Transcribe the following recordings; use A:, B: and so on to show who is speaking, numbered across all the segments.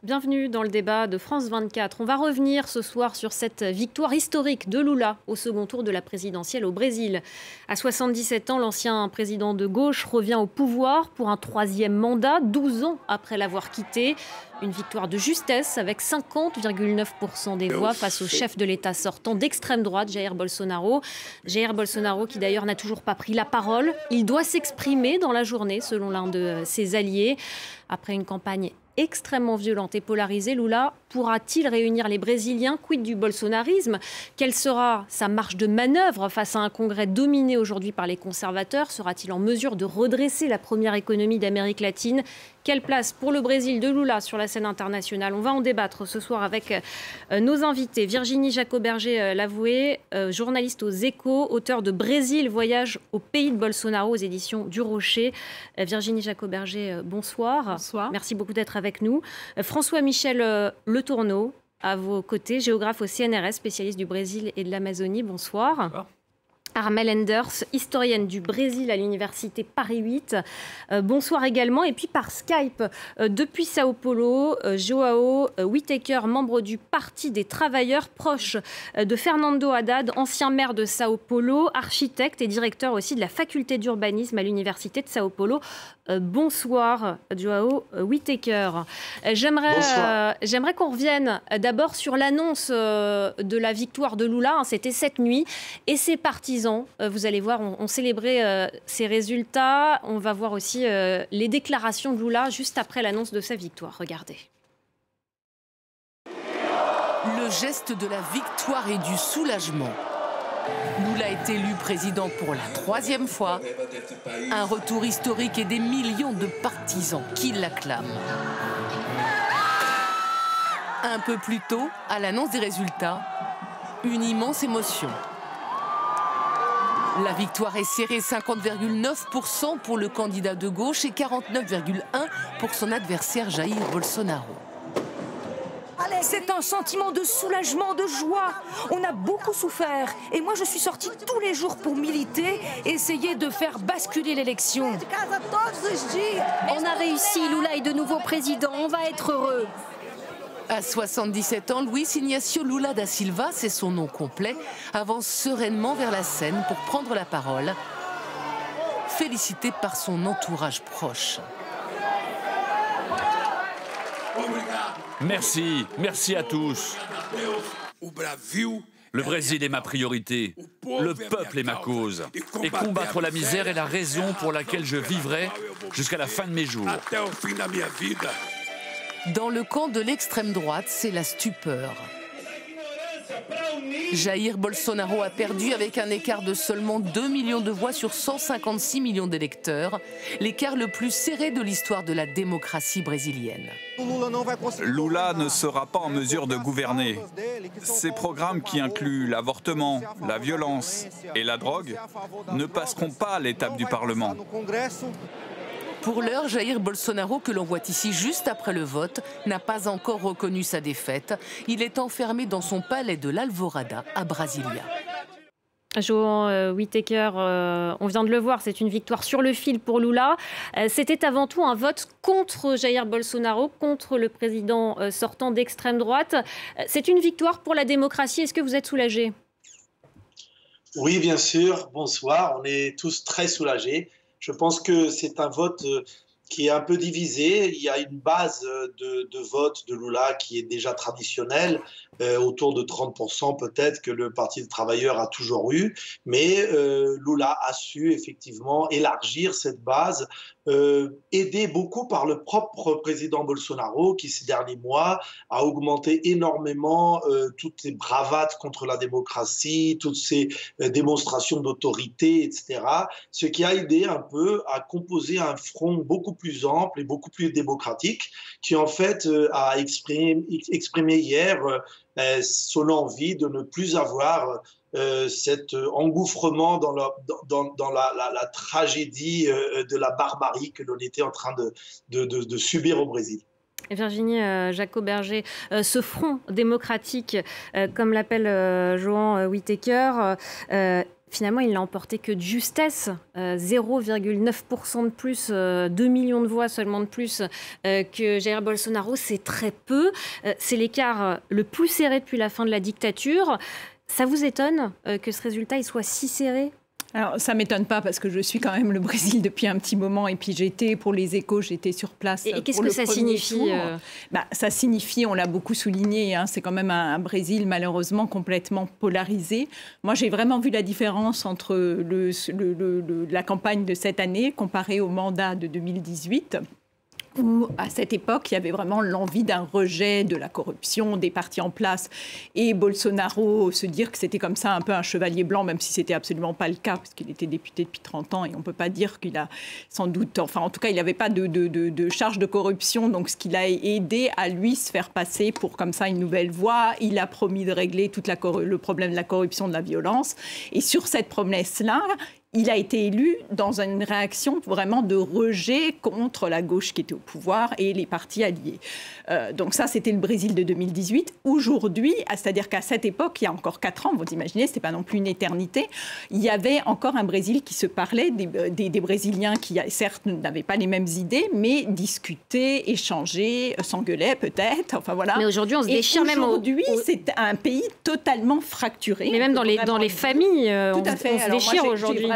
A: Bienvenue dans le débat de France 24. On va revenir ce soir sur cette victoire historique de Lula au second tour de la présidentielle au Brésil. À 77 ans, l'ancien président de gauche revient au pouvoir pour un troisième mandat, 12 ans après l'avoir quitté. Une victoire de justesse avec 50,9% des voix face au chef de l'État sortant d'extrême droite, Jair Bolsonaro. Jair Bolsonaro qui d'ailleurs n'a toujours pas pris la parole. Il doit s'exprimer dans la journée selon l'un de ses alliés. Après une campagne extrêmement violente et polarisée, Lula pourra-t-il réunir les Brésiliens? Quid du bolsonarisme? Quelle sera sa marge de manœuvre face à un Congrès dominé aujourd'hui par les conservateurs? Sera-t-il en mesure de redresser la première économie d'Amérique latine? Quelle place pour le Brésil de Lula sur la scène internationale? On va en débattre ce soir avec nos invités. Virginie Jacot-Berger-Lavoué, journaliste aux Échos, auteur de Brésil, voyage au pays de Bolsonaro aux éditions du Rocher. Virginie Jacot-Berger, bonsoir.
B: Bonsoir.
A: Merci beaucoup d'être avec nous. François-Michel Le Tourneau, à vos côtés, géographe au CNRS, spécialiste du Brésil et de l'Amazonie. Bonsoir. Bonsoir. Armelle Enders, historienne du Brésil à l'université Paris 8. Bonsoir également. Et puis par Skype, depuis Sao Paulo, João Whittaker, membre du Parti des travailleurs, proche de Fernando Haddad, ancien maire de Sao Paulo, architecte et directeur aussi de la faculté d'urbanisme à l'université de Sao Paulo. Bonsoir, João Whittaker. J'aimerais qu'on revienne d'abord sur l'annonce de la victoire de Lula. C'était cette nuit. Et ses partisans, vous allez voir, on célébrait ces résultats. On va voir aussi les déclarations de Lula juste après l'annonce de sa victoire. Regardez.
C: Le geste de la victoire et du soulagement. Lula est élu président pour la 3e fois. Un retour historique et des millions de partisans qui l'acclament. Un peu plus tôt, à l'annonce des résultats, une immense émotion. La victoire est serrée, 50,9% pour le candidat de gauche et 49,1% pour son adversaire Jair Bolsonaro.
D: C'est un sentiment de soulagement, de joie. On a beaucoup souffert. Et moi, je suis sortie tous les jours pour militer, essayer de faire basculer l'élection.
E: On a réussi, Lula est de nouveau président. On va être heureux.
C: À 77 ans, Luiz Inácio Lula da Silva, c'est son nom complet, avance sereinement vers la scène pour prendre la parole, félicité par son entourage proche.
F: Merci à tous. Le Brésil est ma priorité, le peuple est ma cause. Et combattre la misère est la raison pour laquelle je vivrai jusqu'à la fin de mes jours.
C: Dans le camp de l'extrême droite, c'est la stupeur. Jair Bolsonaro a perdu avec un écart de seulement 2 millions de voix sur 156 millions d'électeurs, l'écart le plus serré de l'histoire de la démocratie brésilienne.
G: Lula ne sera pas en mesure de gouverner. Ses programmes qui incluent l'avortement, la violence et la drogue ne passeront pas à l'étape du Parlement.
C: Pour l'heure, Jair Bolsonaro, que l'on voit ici juste après le vote, n'a pas encore reconnu sa défaite. Il est enfermé dans son palais de l'Alvorada à Brasilia.
A: João Whittaker, on vient de le voir, c'est une victoire sur le fil pour Lula. C'était avant tout un vote contre Jair Bolsonaro, contre le président sortant d'extrême droite. C'est une victoire pour la démocratie. Est-ce que vous êtes soulagé?
H: Oui, bien sûr. Bonsoir. On est tous très soulagés. Je pense que c'est un vote qui est un peu divisé. Il y a une base de vote de Lula qui est déjà traditionnelle, autour de 30% peut-être que le Parti des travailleurs a toujours eu. Mais Lula a su effectivement élargir cette base, aidé beaucoup par le propre président Bolsonaro qui ces derniers mois a augmenté énormément toutes ces bravades contre la démocratie, toutes ces démonstrations d'autorité, etc. Ce qui a aidé un peu à composer un front beaucoup plus ample et beaucoup plus démocratique qui en fait a exprimé hier son envie de ne plus avoir cet engouffrement dans la tragédie de la barbarie que l'on était en train de subir au Brésil.
A: Virginie Jacot-Berger, ce front démocratique, comme l'appelle João Whittaker, Finalement, il n'a emporté que de justesse, 0,9% de plus, 2 millions de voix seulement de plus que Jair Bolsonaro, c'est très peu. C'est l'écart le plus serré depuis la fin de la dictature. Ça vous étonne que ce résultat il soit si serré ?
B: Alors, ça ne m'étonne pas parce que je suis quand même le Brésil depuis un petit moment et puis j'étais pour les échos, j'étais sur place.
A: Et qu'est-ce que ça signifie
B: Ça signifie, on l'a beaucoup souligné, c'est quand même un Brésil malheureusement complètement polarisé. Moi, j'ai vraiment vu la différence entre la campagne de cette année comparée au mandat de 2018. Où, à cette époque, il y avait vraiment l'envie d'un rejet de la corruption, des partis en place. Et Bolsonaro, se dire que c'était comme ça un peu un chevalier blanc, même si ce n'était absolument pas le cas, parce qu'il était député depuis 30 ans, et on ne peut pas dire qu'il a sans doute... Enfin, en tout cas, il n'avait pas de charge de corruption, donc ce qu'il a aidé à lui se faire passer pour comme ça une nouvelle voie. Il a promis de régler tout le problème de la corruption, de la violence. Et sur cette promesse-là, il a été élu dans une réaction vraiment de rejet contre la gauche qui était au pouvoir et les partis alliés. Donc ça, c'était le Brésil de 2018. Aujourd'hui, c'est-à-dire qu'à cette époque, il y a encore 4 ans, vous imaginez, ce n'était pas non plus une éternité, il y avait encore un Brésil qui se parlait, des Brésiliens qui, certes, n'avaient pas les mêmes idées, mais discutaient, échangeaient, s'engueulaient peut-être, enfin voilà.
A: Mais aujourd'hui, on se déchire même...
B: Aujourd'hui, c'est un pays totalement fracturé.
A: Mais même dans les familles,
B: tout à fait.
A: On se déchire aujourd'hui.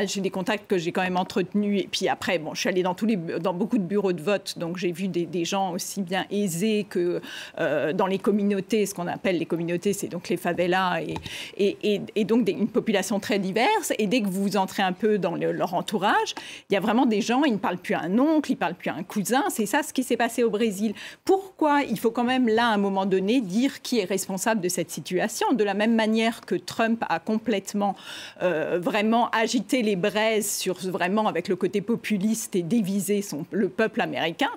B: J'ai des contacts que j'ai quand même entretenus. Et puis après, je suis allée dans beaucoup de bureaux de vote. Donc, j'ai vu des gens aussi bien aisés que dans les communautés. Ce qu'on appelle les communautés, c'est donc les favelas. Et donc, une population très diverse. Et dès que vous entrez un peu dans leur entourage, il y a vraiment des gens, ils ne parlent plus à un oncle, ils ne parlent plus à un cousin. C'est ça ce qui s'est passé au Brésil. Pourquoi il faut quand même, là, à un moment donné, dire qui est responsable de cette situation ? De la même manière que Trump a complètement vraiment agité les braises vraiment avec le côté populiste et déviser le peuple américain.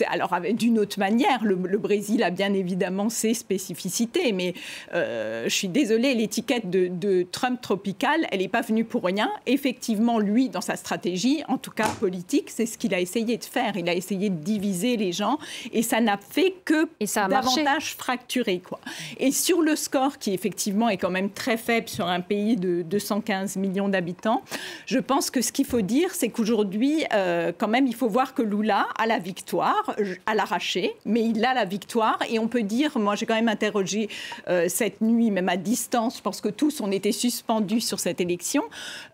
B: Alors, d'une autre manière, le Brésil a bien évidemment ses spécificités, mais je suis désolée, l'étiquette de Trump tropical, elle n'est pas venue pour rien. Effectivement, lui, dans sa stratégie, en tout cas politique, c'est ce qu'il a essayé de faire. Il a essayé de diviser les gens et ça n'a fait que davantage fracturer, quoi. Et sur le score, qui effectivement est quand même très faible sur un pays de 215 millions d'habitants, je pense que ce qu'il faut dire, c'est qu'aujourd'hui, quand même, il faut voir que Lula a la victoire, à l'arraché, mais il a la victoire. Et on peut dire, moi j'ai quand même interrogé cette nuit, même à distance, je pense que tous, on était suspendus sur cette élection.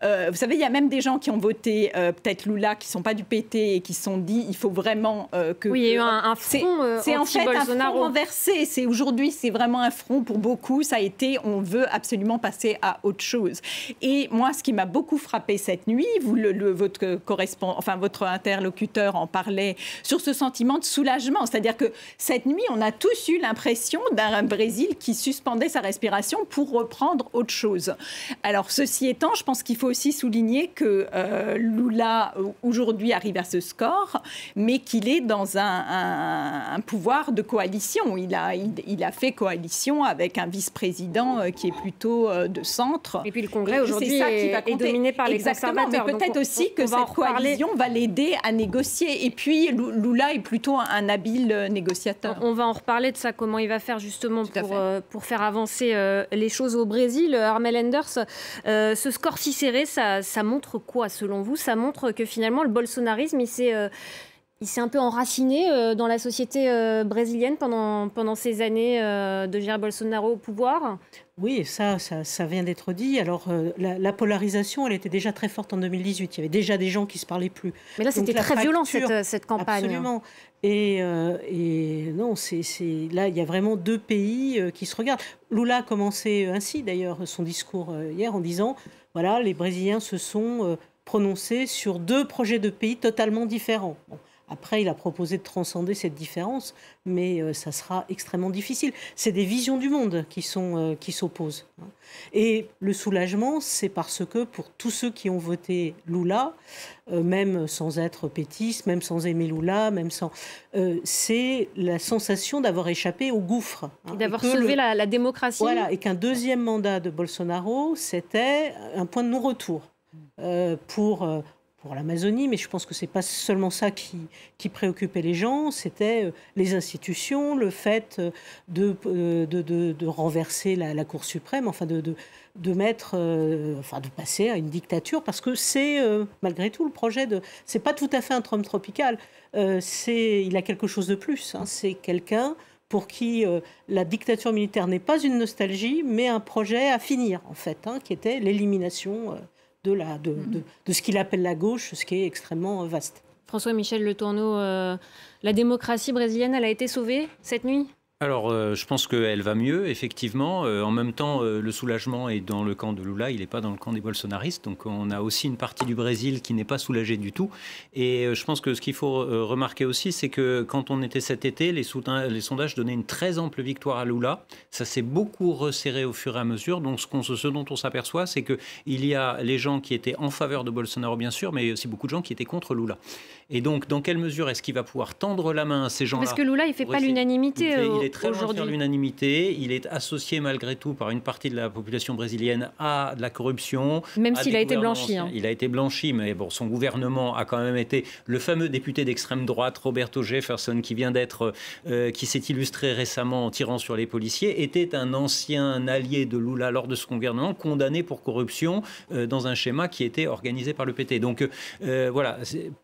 B: Vous savez, il y a même des gens qui ont voté, peut-être Lula, qui ne sont pas du PT et qui se sont dit, il faut vraiment que...
A: Oui, il y a eu un front
B: c'est en fait un front renversé. Aujourd'hui, c'est vraiment un front pour beaucoup. Ça a été, on veut absolument passer à autre chose. Et moi, ce qui m'a beaucoup frappé cette nuit, votre interlocuteur en parlait, sur ce sentiment de soulagement. C'est-à-dire que cette nuit, on a tous eu l'impression d'un Brésil qui suspendait sa respiration pour reprendre autre chose. Alors, ceci étant, je pense qu'il faut aussi souligner que Lula, aujourd'hui, arrive à ce score, mais qu'il est dans un pouvoir de coalition. Il a fait coalition avec un vice-président qui est plutôt de centre.
A: Et puis le Congrès, aujourd'hui, est dominé par les conservateurs.
B: Mais peut-être aussi que cette coalition va l'aider à négocier. Et puis, Lula est plutôt un habile négociateur.
A: On va en reparler de ça, comment il va faire justement pour faire avancer les choses au Brésil. Armel Enders, ce score si serré, ça montre quoi selon vous ? Ça montre que finalement, le bolsonarisme, il s'est un peu enraciné dans la société brésilienne pendant ces années de Jair Bolsonaro au pouvoir ?
I: Oui, ça vient d'être dit. Alors, la polarisation, elle était déjà très forte en 2018. Il y avait déjà des gens qui ne se parlaient plus.
A: Mais là, c'était très violent, cette campagne.
I: Absolument. Et non, là, il y a vraiment 2 pays qui se regardent. Lula a commencé ainsi, d'ailleurs, son discours hier, en disant, voilà, les Brésiliens se sont prononcés sur 2 projets de pays totalement différents. Bon. Après, il a proposé de transcender cette différence, mais ça sera extrêmement difficile. C'est des visions du monde qui s'opposent. Et le soulagement, c'est parce que pour tous ceux qui ont voté Lula, même sans être pétistes, même sans aimer Lula, c'est la sensation d'avoir échappé au gouffre.
A: Et d'avoir sauvé la démocratie.
I: Voilà, et qu'un deuxième mandat de Bolsonaro, c'était un point de non-retour pour pour l'Amazonie, mais je pense que ce n'est pas seulement ça qui préoccupait les gens, c'était les institutions, le fait de renverser la Cour suprême, enfin de passer à une dictature, parce que c'est malgré tout le projet de... C'est pas tout à fait un Trump tropical, il a quelque chose de plus, hein, c'est quelqu'un pour qui la dictature militaire n'est pas une nostalgie, mais un projet à finir, en fait, hein, qui était l'élimination de ce qu'il appelle la gauche, ce qui est extrêmement vaste.
A: François-Michel Le Tourneau, la démocratie brésilienne, elle a été sauvée cette nuit ?
J: Alors, je pense qu'elle va mieux, effectivement. En même temps, le soulagement est dans le camp de Lula, il n'est pas dans le camp des bolsonaristes. Donc, on a aussi une partie du Brésil qui n'est pas soulagée du tout. Et je pense que ce qu'il faut remarquer aussi, c'est que quand on était cet été, les sondages donnaient une très ample victoire à Lula. Ça s'est beaucoup resserré au fur et à mesure. Donc, ce dont on s'aperçoit, c'est qu'il y a les gens qui étaient en faveur de Bolsonaro, bien sûr, mais aussi beaucoup de gens qui étaient contre Lula. Et donc, dans quelle mesure est-ce qu'il va pouvoir tendre la main à ces gens-là ?
A: Parce que Lula, il ne fait pas l'unanimité
J: il est très loin de faire l'unanimité. Il est associé malgré tout par une partie de la population brésilienne à de la corruption.
A: Même s'il a été blanchi. Hein.
J: Il a été blanchi, mais bon, son gouvernement a quand même été le fameux député d'extrême droite, Roberto Jefferson, qui s'est illustré récemment en tirant sur les policiers, était un ancien allié de Lula lors de ce gouvernement, condamné pour corruption dans un schéma qui était organisé par le PT. Donc voilà,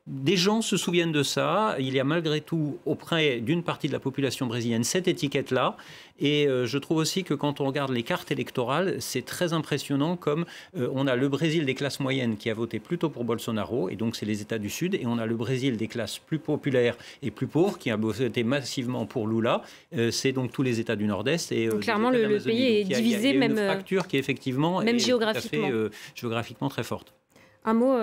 J: des gens se souviennent de ça. Il y a malgré tout auprès d'une partie de la population brésilienne cette étiquette-là. Et je trouve aussi que quand on regarde les cartes électorales, c'est très impressionnant comme on a le Brésil des classes moyennes qui a voté plutôt pour Bolsonaro, et donc c'est les États du Sud, et on a le Brésil des classes plus populaires et plus pauvres qui a voté massivement pour Lula. C'est donc tous les États du Nord-Est. Et,
A: donc clairement, le pays est divisé,
J: il y a une fracture qui effectivement
A: même
J: est
A: géographiquement.
J: tout à fait, géographiquement très forte.
A: Un mot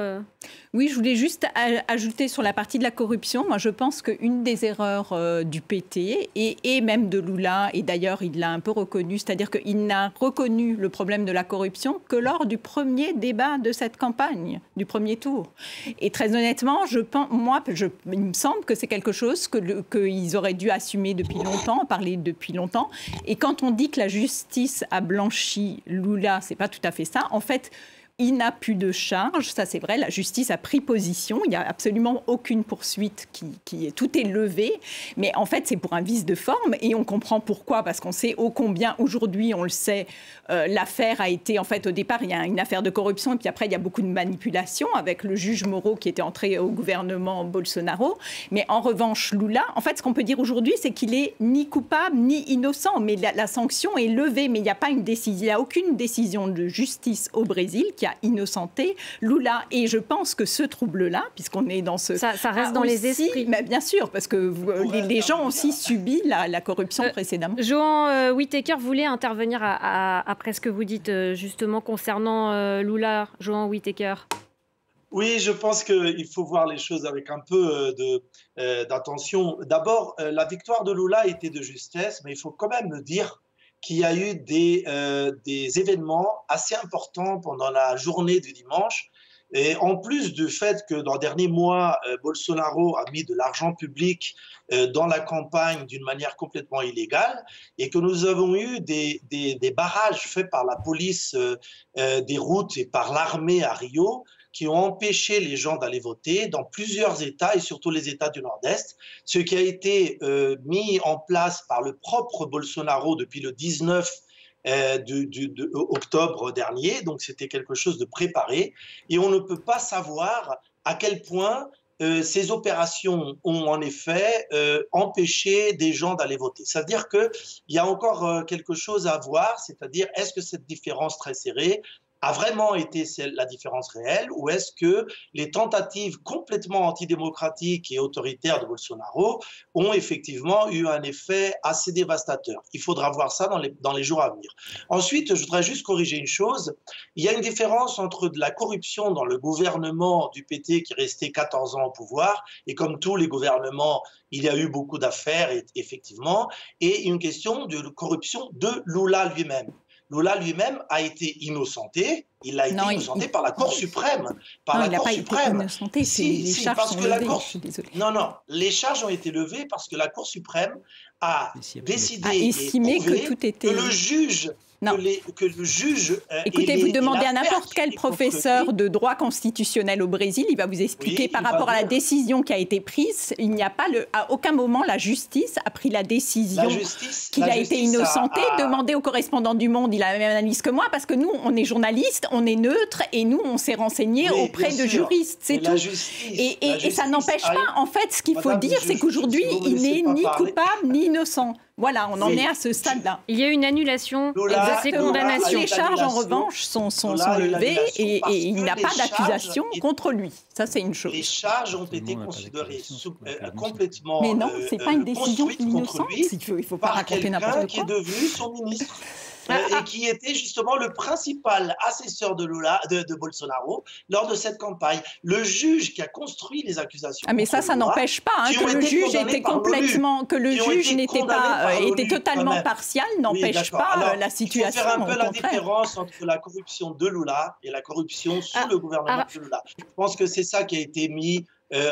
B: Oui, je voulais juste ajouter sur la partie de la corruption. Moi, je pense qu'une des erreurs du PT et même de Lula, et d'ailleurs, il l'a un peu reconnu, c'est-à-dire qu'il n'a reconnu le problème de la corruption que lors du premier débat de cette campagne, du premier tour. Et très honnêtement, il me semble que c'est quelque chose qu'ils auraient dû assumer depuis longtemps, parler depuis longtemps. Et quand on dit que la justice a blanchi Lula, c'est pas tout à fait ça. En fait, il n'a plus de charge, ça c'est vrai, la justice a pris position, il n'y a absolument aucune poursuite, tout est levé, mais en fait c'est pour un vice de forme et on comprend pourquoi, parce qu'on sait ô combien aujourd'hui, on le sait, l'affaire a été, en fait au départ il y a une affaire de corruption et puis après il y a beaucoup de manipulation avec le juge Moro qui était entré au gouvernement Bolsonaro, mais en revanche Lula, en fait ce qu'on peut dire aujourd'hui c'est qu'il est ni coupable ni innocent, mais la sanction est levée, mais il n'y a pas une décision, il n'y a aucune décision de justice au Brésil qui a innocenté Lula. Et je pense que ce trouble-là, puisqu'on est dans ce...
A: Ça reste dans les esprits.
B: Mais bien sûr, parce que les gens ont aussi subi la corruption précédemment.
A: Johan Whittaker voulait intervenir après ce que vous dites justement concernant Lula. Johan Whittaker.
H: Oui, je pense qu'il faut voir les choses avec un peu d'attention. D'abord, la victoire de Lula était de justesse, mais il faut quand même dire qu'il y a eu des événements assez importants pendant la journée du dimanche. Et en plus du fait que dans les derniers mois, Bolsonaro a mis de l'argent public dans la campagne d'une manière complètement illégale et que nous avons eu des barrages faits par la police des routes et par l'armée à Rio qui ont empêché les gens d'aller voter dans plusieurs États et surtout les États du Nord-Est, ce qui a été mis en place par le propre Bolsonaro depuis le 19 octobre dernier, donc c'était quelque chose de préparé, et on ne peut pas savoir à quel point ces opérations ont en effet empêché des gens d'aller voter. C'est-à-dire qu'il y a encore quelque chose à voir, c'est-à-dire est-ce que cette différence très serrée a vraiment été la différence réelle ou est-ce que les tentatives complètement antidémocratiques et autoritaires de Bolsonaro ont effectivement eu un effet assez dévastateur? Il faudra voir ça dans les jours à venir. Ensuite, je voudrais juste corriger une chose. Il y a une différence entre de la corruption dans le gouvernement du PT qui est resté 14 ans au pouvoir, et comme tous les gouvernements, il y a eu beaucoup d'affaires, effectivement, et une question de corruption de Lula lui-même. Lula lui-même a été innocenté, Il a été innocenté par la Cour suprême.
B: Il n'a pas été innocenté, les charges sont levées, je suis désolée.
H: Non, les charges ont été levées parce que la Cour suprême a décidé
B: a estimé que tout était...
H: que le juge... Que le juge...
B: Écoutez, vous demandez à n'importe quel professeur de droit constitutionnel au Brésil, il va vous expliquer par rapport à la décision qui a été prise, il n'y a pas à aucun moment la justice a pris la décision qu'il a été innocenté. Demandez au correspondant du Monde, il a la même analyse que moi, parce que nous, on est journalistes, on est neutre, et nous, on s'est renseigné auprès de juristes, c'est tout. Et ça n'empêche pas, en fait, ce qu'il faut dire, c'est qu'aujourd'hui, il n'est ni coupable ni innocent. Voilà, on en est à ce stade-là.
A: Il y a une annulation de ces condamnations.
B: Les charges, en revanche, sont levées et il n'a pas d'accusation contre lui. Ça, c'est une chose.
H: Les charges ont été considérées complètement
B: mais non, ce n'est pas une décision innocente. Il ne faut pas raconter n'importe quoi.
H: Qui est devenu son ministre. Et qui était justement le principal assesseur de Bolsonaro lors de cette campagne. Le juge qui a construit les accusations.
B: Mais ça n'empêche pas que le juge était complètement, que le juge n'était pas, était totalement partial, n'empêche pas la situation.
H: Il faut faire un peu la différence entre la corruption de Lula et la corruption sous le gouvernement de Lula. Je pense que c'est ça qui a été mis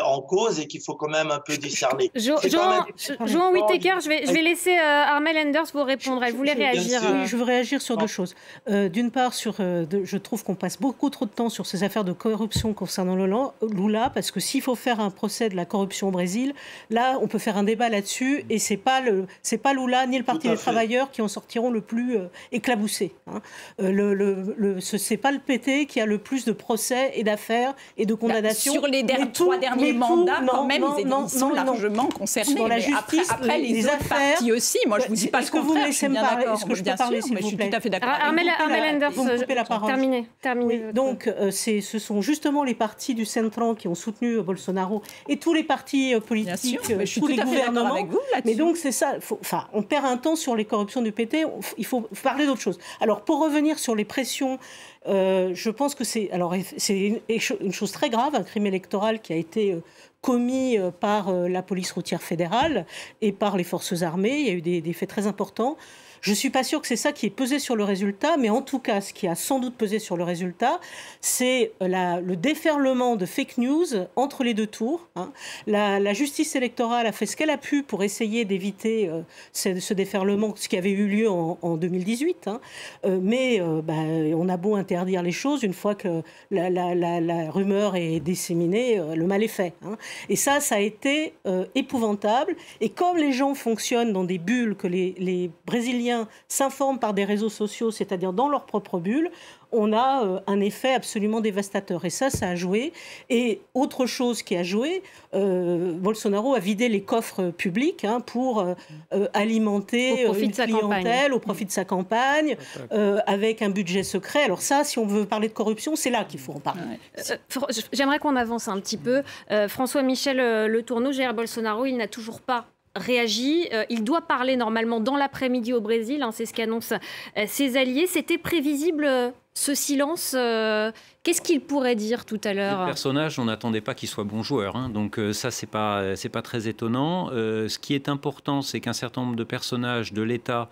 H: en cause et qu'il faut quand même un peu discerner.
A: Joan Whittaker, je vais laisser Armelle Enders vous répondre. Elle voulait réagir.
I: Oui, je veux réagir sur deux choses. D'une part, je trouve qu'on passe beaucoup trop de temps sur ces affaires de corruption concernant Lula, parce que s'il faut faire un procès de la corruption au Brésil, là, on peut faire un débat là-dessus, et c'est pas Lula ni le Parti des travailleurs qui en sortiront le plus éclaboussés. C'est pas le PT qui a le plus de procès et d'affaires et de condamnations.
B: Sur les trois derniers mandats, quand même, ils sont largement concernés.
I: Dans la justice,
B: après les autres partis aussi. Moi, je ne vous dis pas ce que vous me laissez me parler. Est-ce que je peux parler, s'il vous plaît? Je suis tout à fait d'accord.
A: Armelle Enders,
I: vous me coupez la parole.
A: Terminez.
I: Oui, donc, ce sont justement les partis du Centran qui ont soutenu Bolsonaro et tous les partis politiques, tous les gouvernements. Mais donc, c'est ça. On perd un temps sur les corruptions du PT. Il faut parler d'autre chose. Alors, pour revenir sur les pressions, je pense que c'est une chose très grave, un crime électoral qui a été commis par la police routière fédérale et par les forces armées. Il y a eu des faits très importants. Je ne suis pas sûre que c'est ça qui est pesé sur le résultat, mais en tout cas, ce qui a sans doute pesé sur le résultat, c'est le déferlement de fake news entre les deux tours. La justice électorale a fait ce qu'elle a pu pour essayer d'éviter ce déferlement, ce qui avait eu lieu en 2018. Mais on a beau interdire les choses, une fois que la rumeur est disséminée, le mal est fait. Et ça a été épouvantable. Et comme les gens fonctionnent dans des bulles, que les Brésiliens s'informent par des réseaux sociaux, c'est-à-dire dans leur propre bulle, on a un effet absolument dévastateur. Et ça a joué. Et autre chose qui a joué, Bolsonaro a vidé les coffres publics pour alimenter une clientèle au profit de sa campagne, avec un budget secret. Alors ça, si on veut parler de corruption, c'est là qu'il faut en parler.
A: J'aimerais qu'on avance un petit peu. François-Michel Le Tourneau, Jair Bolsonaro, il n'a toujours pas réagi. Il doit parler normalement dans l'après-midi au Brésil, c'est ce qu'annoncent ses alliés. C'était prévisible ce silence. Qu'est-ce qu'il pourrait dire tout à l'heure?
J: Le personnage, on n'attendait pas qu'il soit bon joueur, donc ça, c'est pas très étonnant. Ce qui est important, c'est qu'un certain nombre de personnages de l'État,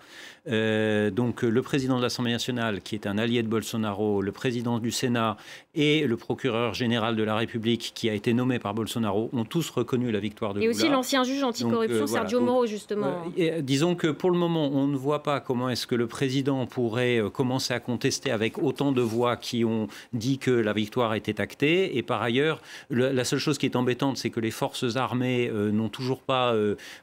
J: donc le président de l'Assemblée nationale, qui est un allié de Bolsonaro, le président du Sénat et le procureur général de la République, qui a été nommé par Bolsonaro, ont tous reconnu la victoire de Lula.
A: Et aussi l'ancien juge anticorruption, Sergio Moro, justement.
J: Disons que pour le moment, on ne voit pas comment est-ce que le président pourrait commencer à contester avec autant de voix qui ont dit que la victoire était actée. Et par ailleurs, la seule chose qui est embêtante, c'est que les forces armées n'ont toujours pas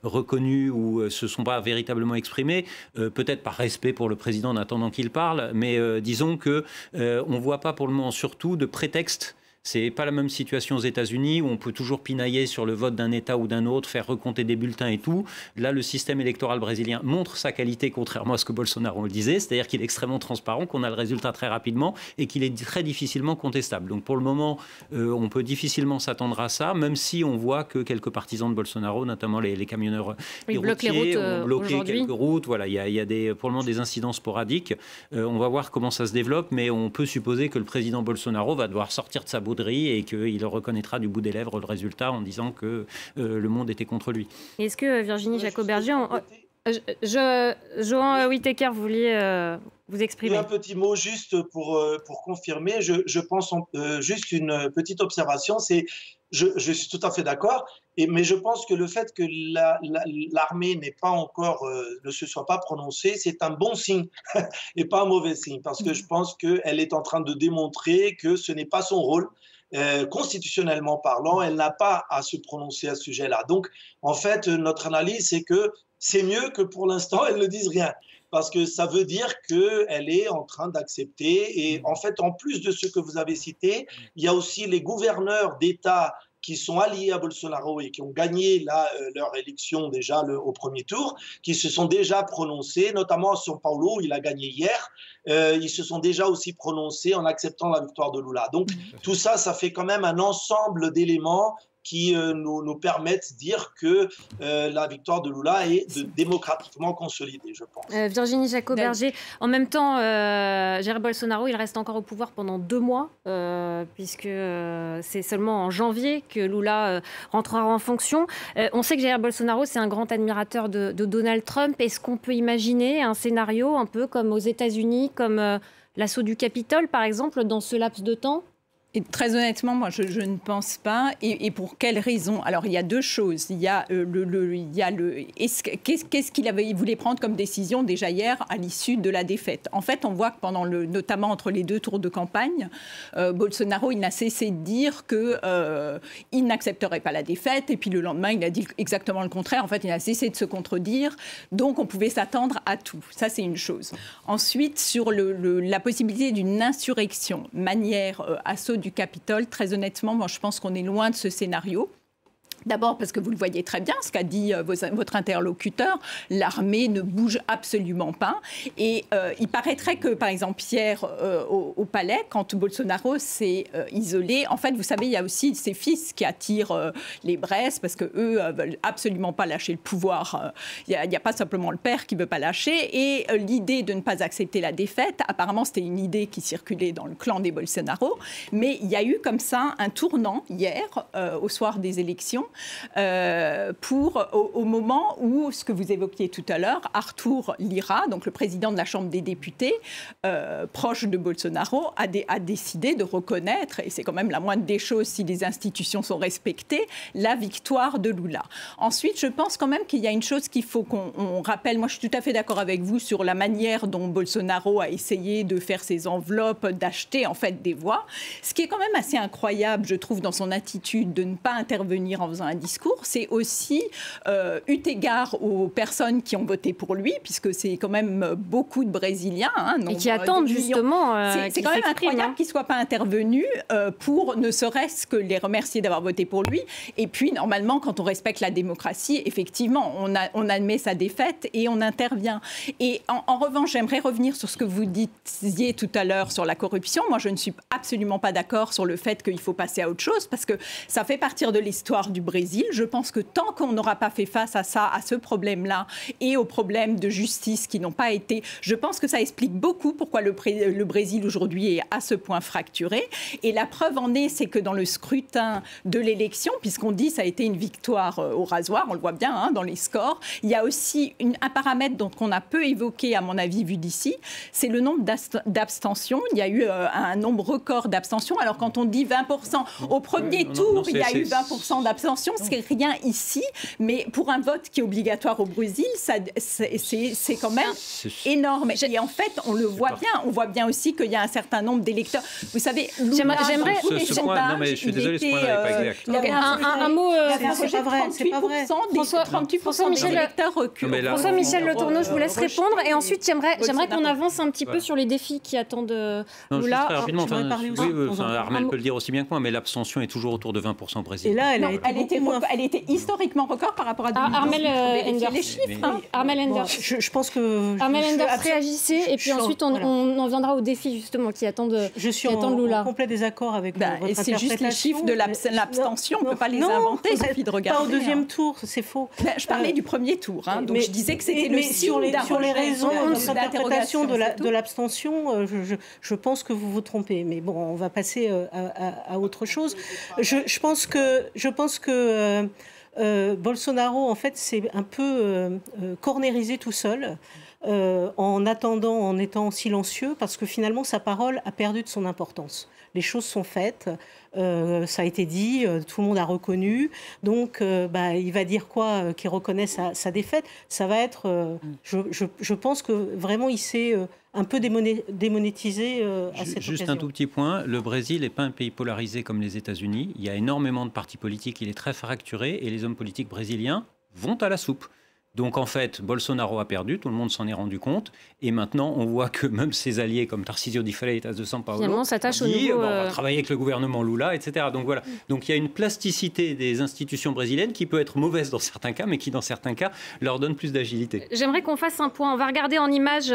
J: reconnu ou se sont pas véritablement exprimées, peut-être par respect pour le président en attendant qu'il parle, mais disons que on ne voit pas pour le moment surtout de prétexte. C'est pas la même situation aux États-Unis où on peut toujours pinailler sur le vote d'un État ou d'un autre, faire recompter des bulletins et tout. Là, le système électoral brésilien montre sa qualité, contrairement à ce que Bolsonaro le disait, c'est-à-dire qu'il est extrêmement transparent, qu'on a le résultat très rapidement et qu'il est très difficilement contestable. Donc pour le moment, on peut difficilement s'attendre à ça, même si on voit que quelques partisans de Bolsonaro, notamment les camionneurs routiers, ont bloqué quelques routes. Voilà, il y a pour le moment des incidents sporadiques. On va voir comment ça se développe, mais on peut supposer que le président Bolsonaro va devoir sortir de sa bouderie et qu'il reconnaîtra du bout des lèvres le résultat en disant que le monde était contre lui.
A: Est-ce que Virginie Jacot-Berger... Johan Whittaker, vous vouliez vous exprimer.
H: Un petit mot juste pour confirmer. Je pense juste une petite observation. Je suis tout à fait d'accord, mais je pense que le fait que l'armée ne se soit pas prononcée, c'est un bon signe et pas un mauvais signe, parce que je pense qu'elle est en train de démontrer que ce n'est pas son rôle. Constitutionnellement parlant, elle n'a pas à se prononcer à ce sujet-là. Donc, en fait, notre analyse, c'est que c'est mieux que pour l'instant, elle ne dise rien. Parce que ça veut dire qu'elle est en train d'accepter. Et en fait, en plus de ce que vous avez cité, il y a aussi les gouverneurs d'État qui sont alliés à Bolsonaro et qui ont gagné leur élection déjà au premier tour, qui se sont déjà prononcés, notamment à São Paulo, où il a gagné hier. Ils se sont déjà aussi prononcés en acceptant la victoire de Lula. Donc tout ça, ça fait quand même un ensemble d'éléments qui nous permettent de dire que la victoire de Lula est démocratiquement consolidée, je pense.
A: Virginie Jacot-Berger, en même temps, Jair Bolsonaro, il reste encore au pouvoir pendant 2 mois, puisque c'est seulement en janvier que Lula rentrera en fonction. On sait que Jair Bolsonaro, c'est un grand admirateur de Donald Trump. Est-ce qu'on peut imaginer un scénario un peu comme aux États-Unis, comme l'assaut du Capitole, par exemple, dans ce laps de temps ?
B: Et très honnêtement, moi, je ne pense pas. Et pour quelles raisons? Alors, il y a 2 choses. Il y a qu'est-ce qu'il voulait prendre comme décision déjà hier à l'issue de la défaite. En fait, on voit que notamment entre les 2 tours de campagne, Bolsonaro, il n'a cessé de dire qu'il n'accepterait pas la défaite. Et puis le lendemain, il a dit exactement le contraire. En fait, il a cessé de se contredire. Donc, on pouvait s'attendre à tout. Ça, c'est une chose. Ensuite, sur la possibilité d'une insurrection, assaut du Capitole, très honnêtement, moi, je pense qu'on est loin de ce scénario. D'abord parce que vous le voyez très bien, ce qu'a dit votre interlocuteur, l'armée ne bouge absolument pas. Et il paraîtrait que, par exemple, hier, au palais, quand Bolsonaro s'est isolé, en fait, vous savez, il y a aussi ses fils qui attirent les braises parce qu'eux ne veulent absolument pas lâcher le pouvoir. Il n'y a pas simplement le père qui ne veut pas lâcher. Et l'idée de ne pas accepter la défaite, apparemment, c'était une idée qui circulait dans le clan des Bolsonaro. Mais il y a eu comme ça un tournant hier, au soir des élections, au moment où, ce que vous évoquiez tout à l'heure, Arthur Lira, donc le président de la Chambre des députés, proche de Bolsonaro, a décidé de reconnaître, et c'est quand même la moindre des choses si les institutions sont respectées, la victoire de Lula. Ensuite, je pense quand même qu'il y a une chose qu'il faut qu'on rappelle. Moi, je suis tout à fait d'accord avec vous sur la manière dont Bolsonaro a essayé de faire ses enveloppes, d'acheter en fait des voix. Ce qui est quand même assez incroyable, je trouve, dans son attitude de ne pas intervenir en faisant un discours, c'est aussi eu égard aux personnes qui ont voté pour lui, puisque c'est quand même beaucoup de Brésiliens.
A: Et qui attendent justement
B: c'est quand même incroyable qu'il ne soit pas intervenu pour ne serait-ce que les remercier d'avoir voté pour lui. Et puis, normalement, quand on respecte la démocratie, effectivement, on admet sa défaite et on intervient. Et en revanche, j'aimerais revenir sur ce que vous disiez tout à l'heure sur la corruption. Moi, je ne suis absolument pas d'accord sur le fait qu'il faut passer à autre chose, parce que ça fait partir de l'histoire du Brésil. Je pense que tant qu'on n'aura pas fait face à ce problème-là et aux problèmes de justice qui n'ont pas été... Je pense que ça explique beaucoup pourquoi le Brésil aujourd'hui est à ce point fracturé. Et la preuve en est, c'est que dans le scrutin de l'élection, puisqu'on dit que ça a été une victoire au rasoir, on le voit bien dans les scores, il y a aussi un paramètre qu'on a peu évoqué, à mon avis, vu d'ici, c'est le nombre d'abstentions. Il y a eu un nombre record d'abstentions. Alors quand on dit 20%, au premier tour, il y a eu 20% d'abstention, c'est rien ici, mais pour un vote qui est obligatoire au Brésil, c'est quand même énorme. Et en fait, on le voit bien. On voit bien aussi qu'il y a un certain nombre d'électeurs. Vous savez,
A: j'aimerais...
J: Non, mais je suis désolée, ce point-là n'est pas exact.
A: Un mot...
I: C'est pas vrai.
B: 38% des électeurs reculent.
A: François-Michel Le Tourneau, je vous laisse répondre. Et ensuite, j'aimerais qu'on avance un petit peu sur les défis qui attendent Lula.
J: Très rapidement, Armelle peut le dire aussi bien que moi, mais l'abstention est toujours autour de 20% au Brésil.
I: Et là, elle
B: était historiquement record par rapport à 2012.
A: Armelle Enders.
B: Les chiffres.
A: Armelle Enders.
I: Je pense que...
A: Armelle Enders, réagissez. Et puis ensuite, on en viendra aux défis, justement, qui attendent Lula.
I: Je suis en complet désaccord avec votre interprétation.
B: C'est juste les chiffres de l'abstention. On ne peut pas les inventer, il suffit de regarder.
I: Pas au deuxième tour, c'est faux.
B: Je parlais du premier tour. Donc je disais que c'était le signe d'un
I: sur les raisons de votre interprétation de l'abstention, je pense que vous vous trompez. Mais bon, on va passer à autre chose. Je pense que Bolsonaro, en fait, s'est un peu cornérisé tout seul. En attendant, en étant silencieux, parce que finalement, sa parole a perdu de son importance. Les choses sont faites, ça a été dit, tout le monde a reconnu. Donc, il va dire quoi qu'il reconnaît sa défaite. Ça va être... je pense que vraiment, il s'est un peu démonétisé à cette occasion.
J: Juste un tout petit point, le Brésil n'est pas un pays polarisé comme les États-Unis. Il y a énormément de partis politiques, il est très fracturé, et les hommes politiques brésiliens vont à la soupe. Donc en fait, Bolsonaro a perdu, tout le monde s'en est rendu compte, et maintenant on voit que même ses alliés comme Tarcísio de Freitas de São Paulo
A: on
J: va travailler avec le gouvernement Lula, etc. Donc voilà. Donc il y a une plasticité des institutions brésiliennes qui peut être mauvaise dans certains cas, mais qui dans certains cas leur donne plus d'agilité.
A: J'aimerais qu'on fasse un point. On va regarder en image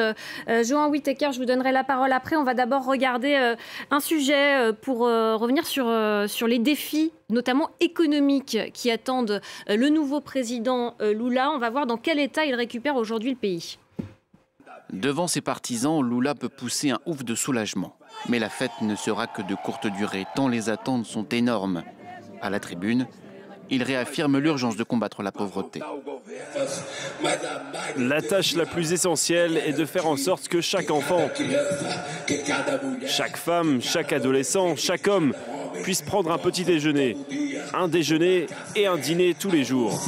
A: Johan Whittaker, je vous donnerai la parole après. On va d'abord regarder un sujet pour revenir sur les défis, notamment économiques, qui attendent le nouveau président Lula. On va voir dans quel état il récupère aujourd'hui le pays.
K: Devant ses partisans, Lula peut pousser un ouf de soulagement. Mais la fête ne sera que de courte durée, tant les attentes sont énormes. À la tribune, il réaffirme l'urgence de combattre la pauvreté.
L: La tâche la plus essentielle est de faire en sorte que chaque enfant, chaque femme, chaque adolescent, chaque homme puisse prendre un petit déjeuner, un déjeuner et un dîner tous les jours.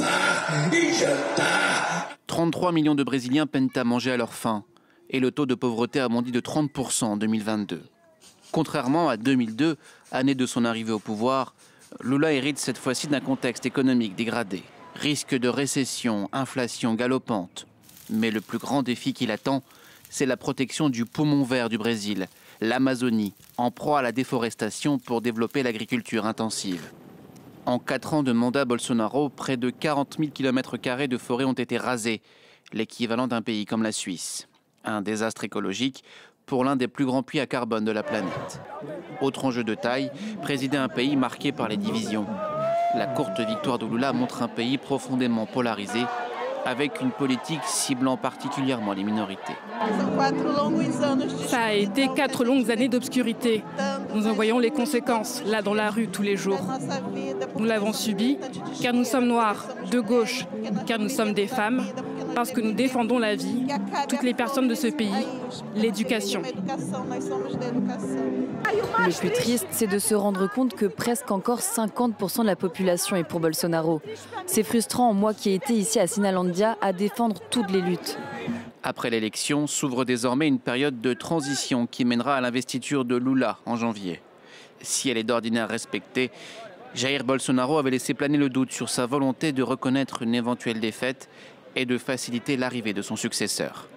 K: 33 millions de Brésiliens peinent à manger à leur faim et le taux de pauvreté a bondi de 30% en 2022. Contrairement à 2002, année de son arrivée au pouvoir, Lula hérite cette fois-ci d'un contexte économique dégradé. Risque de récession, inflation galopante. Mais le plus grand défi qui l'attend, c'est la protection du poumon vert du Brésil, l'Amazonie, en proie à la déforestation pour développer l'agriculture intensive. En 4 ans de mandat Bolsonaro, près de 40 000 km² de forêts ont été rasés, l'équivalent d'un pays comme la Suisse. Un désastre écologique pour l'un des plus grands puits à carbone de la planète. Autre enjeu de taille, présider un pays marqué par les divisions. La courte victoire de Lula montre un pays profondément polarisé, avec une politique ciblant particulièrement les minorités.
M: Ça a été 4 longues années d'obscurité. Nous en voyons les conséquences, là dans la rue, tous les jours. Nous l'avons subi, car nous sommes noirs, de gauche, car nous sommes des femmes, parce que nous défendons la vie, toutes les personnes de ce pays, l'éducation.
N: Le plus triste, c'est de se rendre compte que presque encore 50% de la population est pour Bolsonaro. C'est frustrant, moi qui ai été ici à Sinalandia, à défendre toutes les luttes.
K: Après l'élection, s'ouvre désormais une période de transition qui mènera à l'investiture de Lula en janvier. Si elle est d'ordinaire respectée, Jair Bolsonaro avait laissé planer le doute sur sa volonté de reconnaître une éventuelle défaite et de faciliter l'arrivée de son successeur.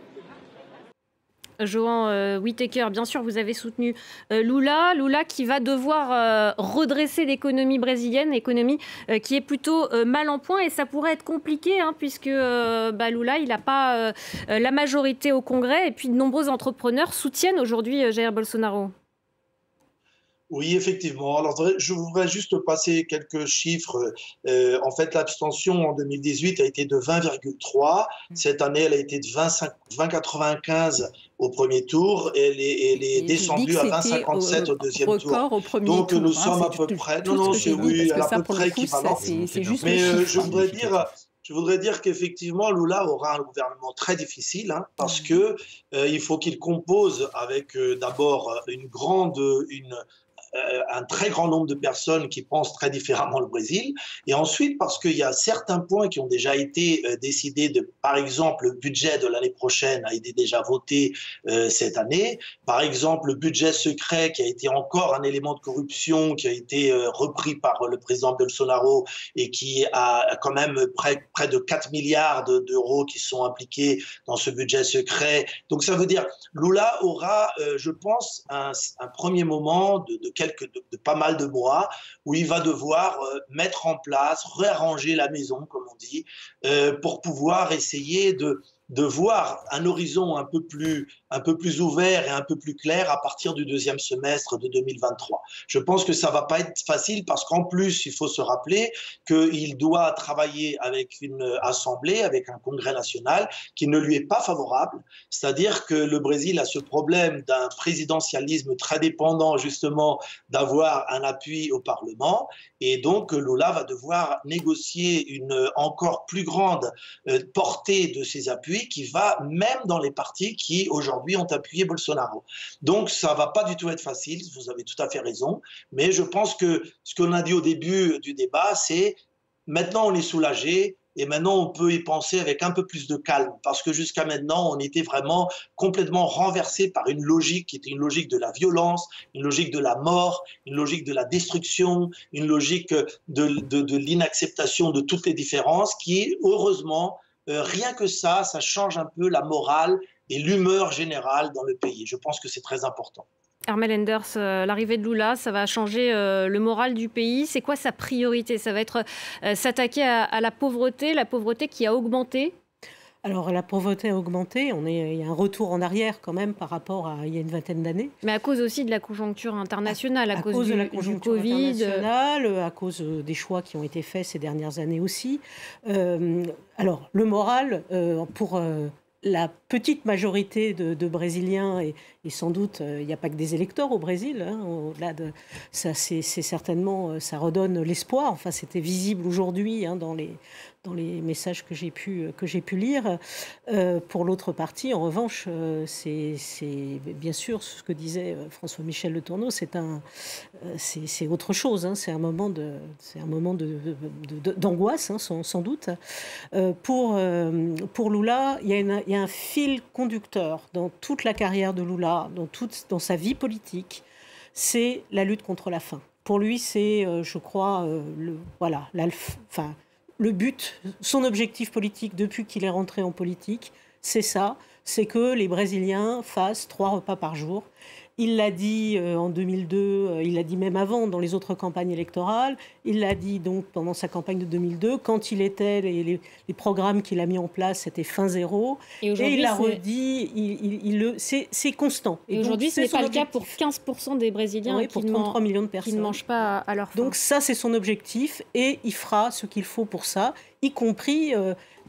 A: Johan Whittaker, bien sûr, vous avez soutenu Lula qui va devoir redresser l'économie brésilienne, économie qui est plutôt mal en point, et ça pourrait être compliqué puisque Lula, il n'a pas la majorité au Congrès, et puis de nombreux entrepreneurs soutiennent aujourd'hui Jair Bolsonaro.
H: Oui, effectivement. Alors, je voudrais juste passer quelques chiffres. En fait, l'abstention en 2018 a été de 20,3. Cette année, elle a été de 20,95 au premier tour. Et elle est descendue à 20,57 au deuxième tour. Donc, nous sommes à peu près... Non, c'est oui, à peu près équivalent. Mais je voudrais dire qu'effectivement, Lula aura un gouvernement très difficile, parce que il faut qu'il compose avec d'abord un très grand nombre de personnes qui pensent très différemment le Brésil, et ensuite parce qu'il y a certains points qui ont déjà été décidés, par exemple le budget de l'année prochaine a été déjà voté cette année, par exemple le budget secret qui a été encore un élément de corruption qui a été repris par le président Bolsonaro et qui a quand même près de 4 milliards d'euros qui sont impliqués dans ce budget secret. Donc ça veut dire Lula aura, je pense, un premier moment de pas mal de mois où il va devoir mettre en place, réarranger la maison, comme on dit, pour pouvoir essayer de voir un horizon un peu plus un peu plus ouvert et un peu plus clair à partir du deuxième semestre de 2023. Je pense que ça ne va pas être facile parce qu'en plus, il faut se rappeler qu'il doit travailler avec une assemblée, avec un congrès national qui ne lui est pas favorable. C'est-à-dire que le Brésil a ce problème d'un présidentialisme très dépendant justement d'avoir un appui au Parlement. Et donc, Lula va devoir négocier une encore plus grande portée de ses appuis qui va même dans les partis qui aujourd'hui ont appuyé Bolsonaro. Donc, ça ne va pas du tout être facile, vous avez tout à fait raison. Mais je pense que ce qu'on a dit au début du débat, c'est maintenant on est soulagé. Et maintenant, on peut y penser avec un peu plus de calme, parce que jusqu'à maintenant, on était vraiment complètement renversé par une logique qui était une logique de la violence, une logique de la mort, une logique de la destruction, une logique de l'inacceptation de toutes les différences, qui, heureusement, rien que ça change un peu la morale et l'humeur générale dans le pays. Je pense que c'est très important.
A: Armel Enders, l'arrivée de Lula, ça va changer le moral du pays. C'est quoi sa priorité? Ça va être s'attaquer à la pauvreté qui a augmenté?
I: Alors la pauvreté a augmenté, il y a un retour en arrière quand même par rapport à il y a une vingtaine d'années.
A: Mais à cause aussi de la conjoncture internationale, à cause
I: de la conjoncture
A: du Covid.
I: Internationale, à cause des choix qui ont été faits ces dernières années aussi. Alors le moral, pour la petite majorité de Brésiliens, et sans doute, il n'y a pas que des électeurs au Brésil, hein, au-delà de ça, c'est certainement, ça redonne l'espoir. Enfin, c'était visible aujourd'hui hein, dans les messages que j'ai pu lire. Pour l'autre partie, en revanche, c'est bien sûr ce que disait François-Michel Le Tourneau, c'est autre chose. Hein, c'est un moment d'angoisse, hein, sans doute. Pour Lula, il y a un fil conducteur dans toute la carrière de Lula, dans sa vie politique, c'est la lutte contre la faim. Pour lui, c'est, je crois, le but, son objectif politique depuis qu'il est rentré en politique, c'est ça, c'est que les Brésiliens fassent 3 repas par jour. Il l'a dit en 2002, il l'a dit même avant dans les autres campagnes électorales, il l'a dit donc pendant sa campagne de 2002, quand il était, les programmes qu'il a mis en place, c'était fin zéro. Et il l'a redit, c'est constant.
A: Et aujourd'hui, ce n'est pas le cas pour 15% des Brésiliens
I: pour 33 millions de personnes.
A: Qui ne mangent pas à leur faim.
I: Donc ça, c'est son objectif et il fera ce qu'il faut pour ça, y compris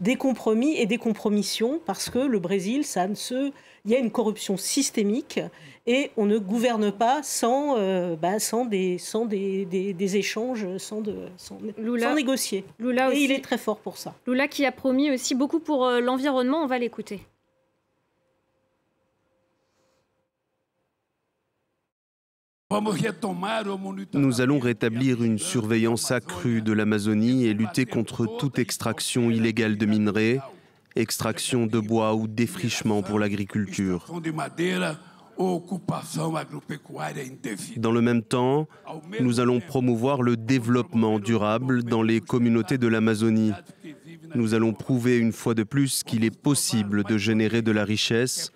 I: des compromis et des compromissions, parce que le Brésil, il y a une corruption systémique et on ne gouverne pas sans des échanges, sans négocier.
A: Lula aussi,
I: et il est très fort pour ça.
A: Lula qui a promis aussi beaucoup pour l'environnement, on va l'écouter.
O: Nous allons rétablir une surveillance accrue de l'Amazonie et lutter contre toute extraction illégale de minerais, extraction de bois ou défrichement pour l'agriculture. Dans le même temps, nous allons promouvoir le développement durable dans les communautés de l'Amazonie. Nous allons prouver une fois de plus qu'il est possible de générer de la richesse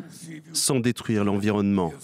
O: sans détruire l'environnement.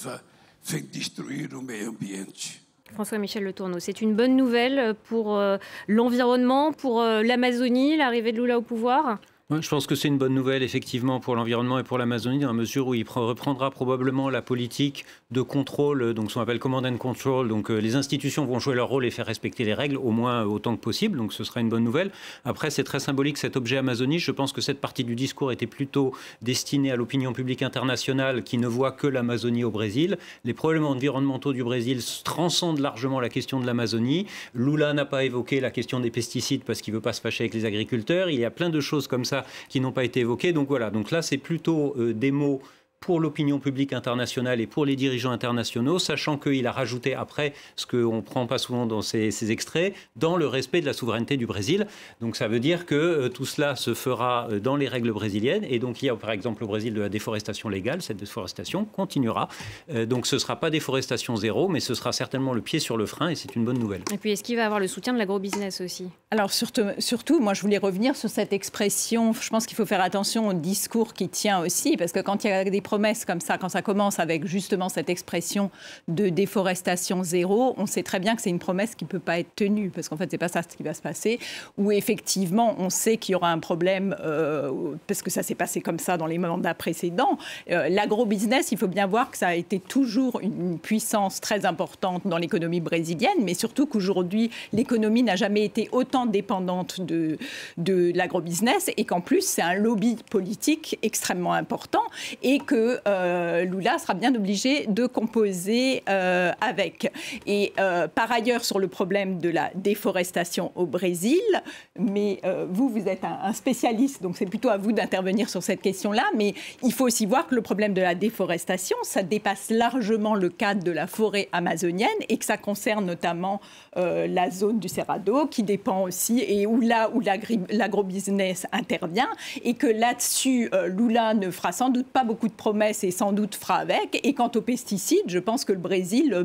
A: François-Michel Le Tourneau, c'est une bonne nouvelle pour l'environnement, pour l'Amazonie, l'arrivée de Lula au pouvoir?
J: Je pense que c'est une bonne nouvelle, effectivement, pour l'environnement et pour l'Amazonie, dans la mesure où il reprendra probablement la politique de contrôle, donc ce qu'on appelle command and control. Donc les institutions vont jouer leur rôle et faire respecter les règles, au moins autant que possible. Donc ce sera une bonne nouvelle. Après, c'est très symbolique, cet objet Amazonie. Je pense que cette partie du discours était plutôt destinée à l'opinion publique internationale qui ne voit que l'Amazonie au Brésil. Les problèmes environnementaux du Brésil transcendent largement la question de l'Amazonie. Lula n'a pas évoqué la question des pesticides parce qu'il ne veut pas se fâcher avec les agriculteurs. Il y a plein de choses comme ça qui n'ont pas été évoqués. Donc voilà, donc là c'est plutôt des mots pour l'opinion publique internationale et pour les dirigeants internationaux, sachant qu'il a rajouté après, ce qu'on ne prend pas souvent dans ces extraits, dans le respect de la souveraineté du Brésil. Donc ça veut dire que tout cela se fera dans les règles brésiliennes. Et donc il y a par exemple au Brésil de la déforestation légale. Cette déforestation continuera. Donc ce ne sera pas déforestation zéro, mais ce sera certainement le pied sur le frein et c'est une bonne nouvelle.
A: Et puis est-ce qu'il va avoir le soutien de l'agro-business aussi?
B: Alors surtout, moi je voulais revenir sur cette expression. Je pense qu'il faut faire attention au discours qui tient aussi, parce que quand il y a des promesses comme ça, quand ça commence avec justement cette expression de déforestation zéro, on sait très bien que c'est une promesse qui ne peut pas être tenue, parce qu'en fait, c'est pas ça ce qui va se passer, où effectivement, on sait qu'il y aura un problème, parce que ça s'est passé comme ça dans les mandats précédents. L'agrobusiness, il faut bien voir que ça a été toujours une puissance très importante dans l'économie brésilienne, mais surtout qu'aujourd'hui, l'économie n'a jamais été autant dépendante de l'agrobusiness, et qu'en plus, c'est un lobby politique extrêmement important, et que Lula sera bien obligé de composer avec. Et par ailleurs, sur le problème de la déforestation au Brésil, mais vous êtes un spécialiste, donc c'est plutôt à vous d'intervenir sur cette question-là, mais il faut aussi voir que le problème de la déforestation, ça dépasse largement le cadre de la forêt amazonienne, et que ça concerne notamment la zone du Cerrado, qui dépend aussi, et où l'agrobusiness intervient, et que là-dessus, Lula ne fera sans doute pas beaucoup de promesses et sans doute fera avec. Et quant aux pesticides, je pense que le Brésil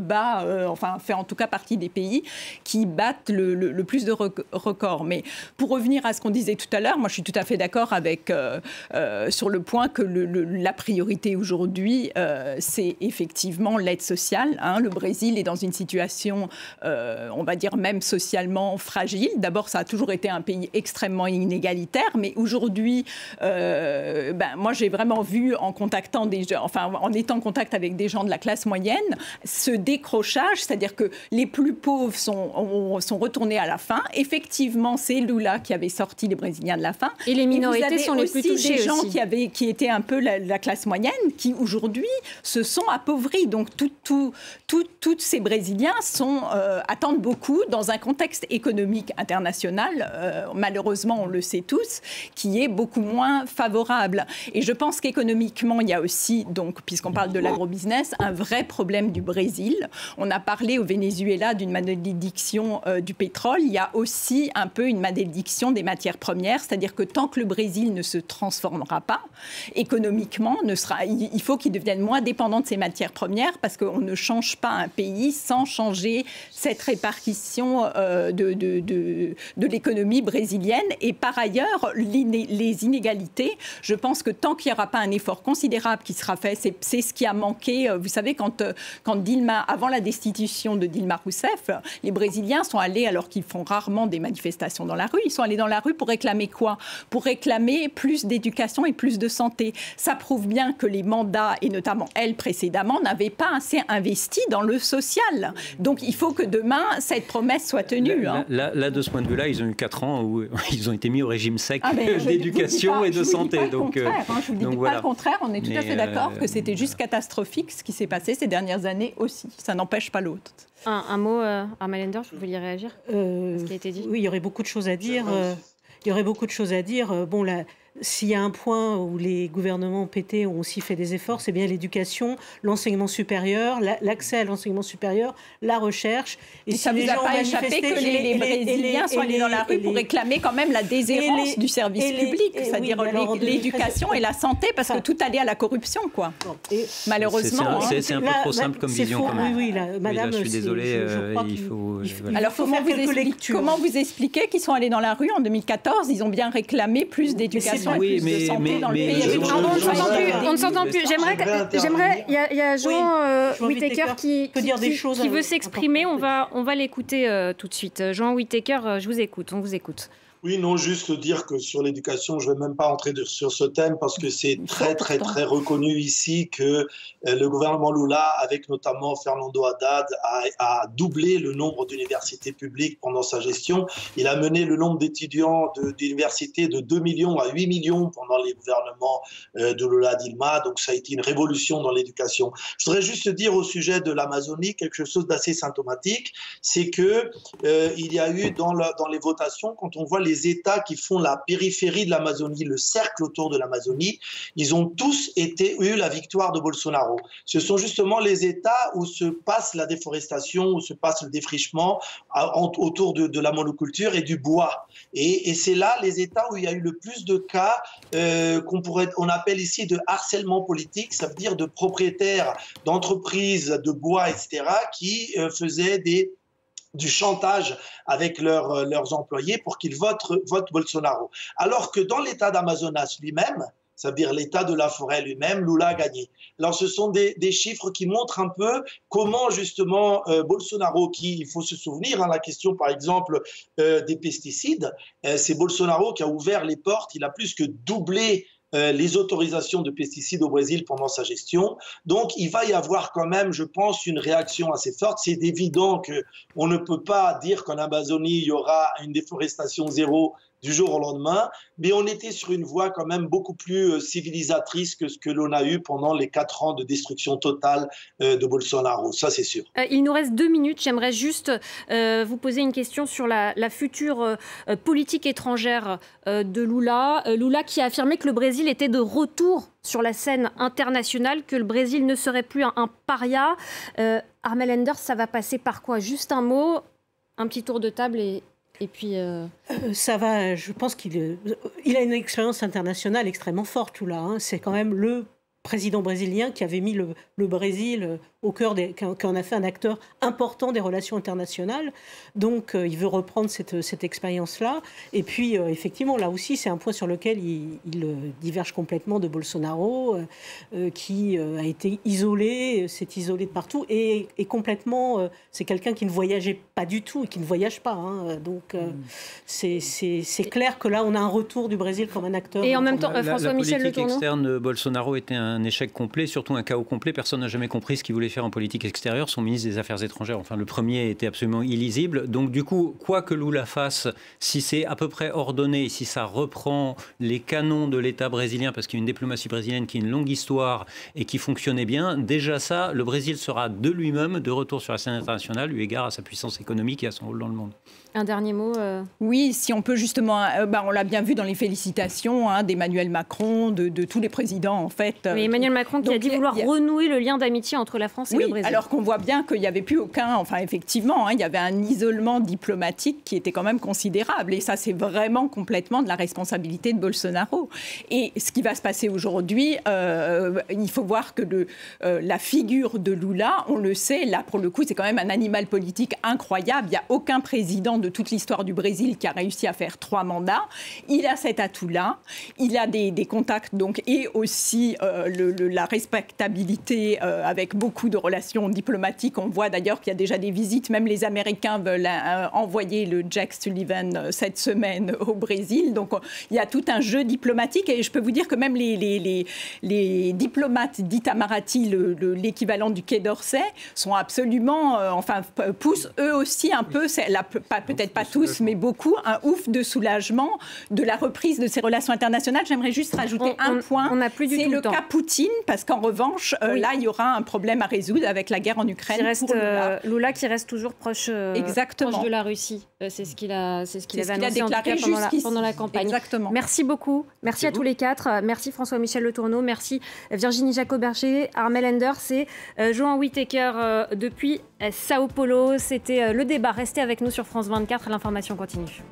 B: fait en tout cas partie des pays qui battent le plus de records. Mais pour revenir à ce qu'on disait tout à l'heure, moi je suis tout à fait d'accord avec sur le point que la priorité aujourd'hui, c'est effectivement l'aide sociale. Le Brésil est dans une situation, on va dire même socialement fragile. D'abord, ça a toujours été un pays extrêmement inégalitaire, mais aujourd'hui, moi j'ai vraiment vu en étant en contact avec des gens de la classe moyenne, ce décrochage, c'est-à-dire que les plus pauvres sont retournés à la faim. Effectivement, c'est Lula qui avait sorti les Brésiliens de la faim.
A: Et les minorités sont les plus touchées
B: des gens
A: aussi.
B: qui étaient un peu la classe moyenne, qui aujourd'hui se sont appauvris. Donc tous ces Brésiliens attendent beaucoup dans un contexte économique international, malheureusement on le sait tous, qui est beaucoup moins favorable. Et je pense qu'économiquement, il y a aussi, donc, puisqu'on parle de l'agrobusiness, un vrai problème du Brésil. On a parlé au Venezuela d'une malédiction du pétrole. Il y a aussi un peu une malédiction des matières premières, c'est-à-dire que tant que le Brésil ne se transformera pas économiquement, il faut qu'il devienne moins dépendant de ces matières premières, parce qu'on ne change pas un pays sans changer cette répartition de l'économie brésilienne. Et par ailleurs, les inégalités, je pense que tant qu'il n'y aura pas un effort considérable qui sera fait, c'est ce qui a manqué. Vous savez, quand Dilma, avant la destitution de Dilma Rousseff, les Brésiliens sont allés, alors qu'ils font rarement des manifestations dans la rue, ils sont allés dans la rue pour réclamer quoi? Pour réclamer plus d'éducation et plus de santé. Ça prouve bien que les mandats, et notamment elle précédemment, n'avaient pas assez investi dans le social. Donc il faut que demain, cette promesse soit tenue.
J: Là, de ce point de vue-là, ils ont eu 4 ans où ils ont été mis au régime sec d'éducation et de santé.
B: Je ne vous dis pas le contraire, on est tout à fait d'accord que c'était juste catastrophique ce qui s'est passé ces dernières années aussi. Ça n'empêche pas l'autre.
A: Un mot, Armelle Enders, vous vouliez réagir à ce qui a été dit?
I: Oui, il y aurait beaucoup de choses à dire. Bon, là, s'il y a un point où les gouvernements pétés ont aussi fait des efforts, c'est bien l'éducation, l'enseignement supérieur, l'accès à l'enseignement supérieur, la recherche.
B: Et ça ne vous a pas échappé que les Brésiliens sont allés dans la rue pour réclamer quand même la déshérence du service public, c'est-à-dire l'éducation et la santé, parce que tout allait à la corruption, quoi. Malheureusement.
J: C'est un peu trop simple comme vision quand même.
I: Oui, madame,
J: je suis désolé, il faut...
B: Alors comment vous expliquez qu'ils sont allés dans la rue en 2014? Ils ont bien réclamé plus d'éducation.
J: Oui, mais
A: on ne s'entend plus. J'aimerais. Il y a Jean Whittaker qui veut s'exprimer. On va l'écouter tout de suite. Jean Whittaker, je vous écoute. On vous écoute.
H: Oui, non, juste dire que sur l'éducation, je ne vais même pas entrer sur ce thème parce que c'est très, très, très reconnu ici que le gouvernement Lula, avec notamment Fernando Haddad, a doublé le nombre d'universités publiques pendant sa gestion. Il a mené le nombre d'étudiants d'universités de 2 millions à 8 millions pendant les gouvernements de Lula Dilma. Donc, ça a été une révolution dans l'éducation. Je voudrais juste dire au sujet de l'Amazonie quelque chose d'assez symptomatique. C'est qu'il y a eu dans les votations, quand on voit les États qui font la périphérie de l'Amazonie, le cercle autour de l'Amazonie, ils ont tous eu la victoire de Bolsonaro. Ce sont justement les États où se passe la déforestation, où se passe le défrichement autour de la monoculture et du bois. Et c'est là les États où il y a eu le plus de cas qu'on appelle ici de harcèlement politique, ça veut dire de propriétaires d'entreprises de bois, etc., qui faisaient du chantage avec leurs employés pour qu'ils votent Bolsonaro. Alors que dans l'État d'Amazonas lui-même, ça veut dire l'état de la forêt lui-même, Lula a gagné. Alors ce sont des chiffres qui montrent un peu comment justement Bolsonaro, qui, il faut se souvenir, la question par exemple des pesticides, c'est Bolsonaro qui a ouvert les portes, il a plus que doublé les autorisations de pesticides au Brésil pendant sa gestion. Donc, il va y avoir quand même, je pense, une réaction assez forte. C'est évident qu'on ne peut pas dire qu'en Amazonie, il y aura une déforestation zéro du jour au lendemain, mais on était sur une voie quand même beaucoup plus civilisatrice que ce que l'on a eu pendant les 4 ans de destruction totale de Bolsonaro, ça c'est sûr.
A: Il nous reste 2 minutes, j'aimerais juste vous poser une question sur la future politique étrangère de Lula. Lula qui a affirmé que le Brésil était de retour sur la scène internationale, que le Brésil ne serait plus un paria. Armel Enders, ça va passer par quoi? Juste un mot, un petit tour de table et puis...
I: Ça va, je pense qu'il a une expérience internationale extrêmement forte, Lula. Hein. C'est quand même le président brésilien qui avait mis le Brésil au cœur qui en a fait un acteur important des relations internationales. Donc, il veut reprendre cette expérience-là. Et puis, effectivement, là aussi, c'est un point sur lequel il diverge complètement de Bolsonaro, qui a été isolé, s'est isolé de partout, et complètement, c'est quelqu'un qui ne voyageait pas du tout, et qui ne voyage pas. Hein. Donc, c'est clair que là, on a un retour du Brésil comme un acteur.
A: Et en même temps, François-Michel Le Tourneau.
J: La politique externe de Bolsonaro était un échec complet, surtout un chaos complet. Personne n'a jamais compris ce qu'il voulait faire en politique extérieure. Son ministre des Affaires étrangères, enfin le premier, était absolument illisible. Donc du coup, quoi que Lula fasse, si c'est à peu près ordonné, si ça reprend les canons de l'État brésilien, parce qu'il y a une diplomatie brésilienne qui a une longue histoire et qui fonctionnait bien, déjà ça, le Brésil sera de lui-même de retour sur la scène internationale, eu égard à sa puissance économique et à son rôle dans le monde.
A: Un dernier mot
B: Oui, si on peut justement, on l'a bien vu dans les félicitations d'Emmanuel Macron, de tous les présidents en fait.
A: Mais Emmanuel Macron qui a dit vouloir renouer le lien d'amitié entre la France et le Brésil.
B: Alors qu'on voit bien qu'il n'y avait plus aucun, enfin effectivement, il y avait un isolement diplomatique qui était quand même considérable. Et ça, c'est vraiment complètement de la responsabilité de Bolsonaro. Et ce qui va se passer aujourd'hui, il faut voir que la figure de Lula, on le sait, là pour le coup, c'est quand même un animal politique incroyable. Il n'y a aucun président de toute l'histoire du Brésil qui a réussi à faire 3 mandats. Il a cet atout-là. Il a des contacts, donc, et aussi la respectabilité avec beaucoup de relations diplomatiques. On voit d'ailleurs qu'il y a déjà des visites. Même les Américains veulent envoyer le Jack Sullivan cette semaine au Brésil. Donc, il y a tout un jeu diplomatique. Et je peux vous dire que même les diplomates d'Itamaraty, l'équivalent du Quai d'Orsay, sont absolument, poussent eux aussi un peu, peut-être pas tous, mais beaucoup, un ouf de soulagement de la reprise de ces relations internationales. J'aimerais juste rajouter un point. C'est le cas Poutine, parce qu'en revanche, là, il y aura un problème à résoudre avec la guerre en Ukraine.
A: Lula qui reste toujours proche de la Russie. C'est ce qu'il avait annoncé en tout cas pendant la campagne.
B: Exactement.
A: Merci beaucoup. Merci à tous les 4. Merci François-Michel Le Tourneau. Merci Virginie Jacot-Berger, Armel Enders et Johan Whittaker depuis Sao Paulo. C'était le débat. Restez avec nous sur France 24. L'information continue.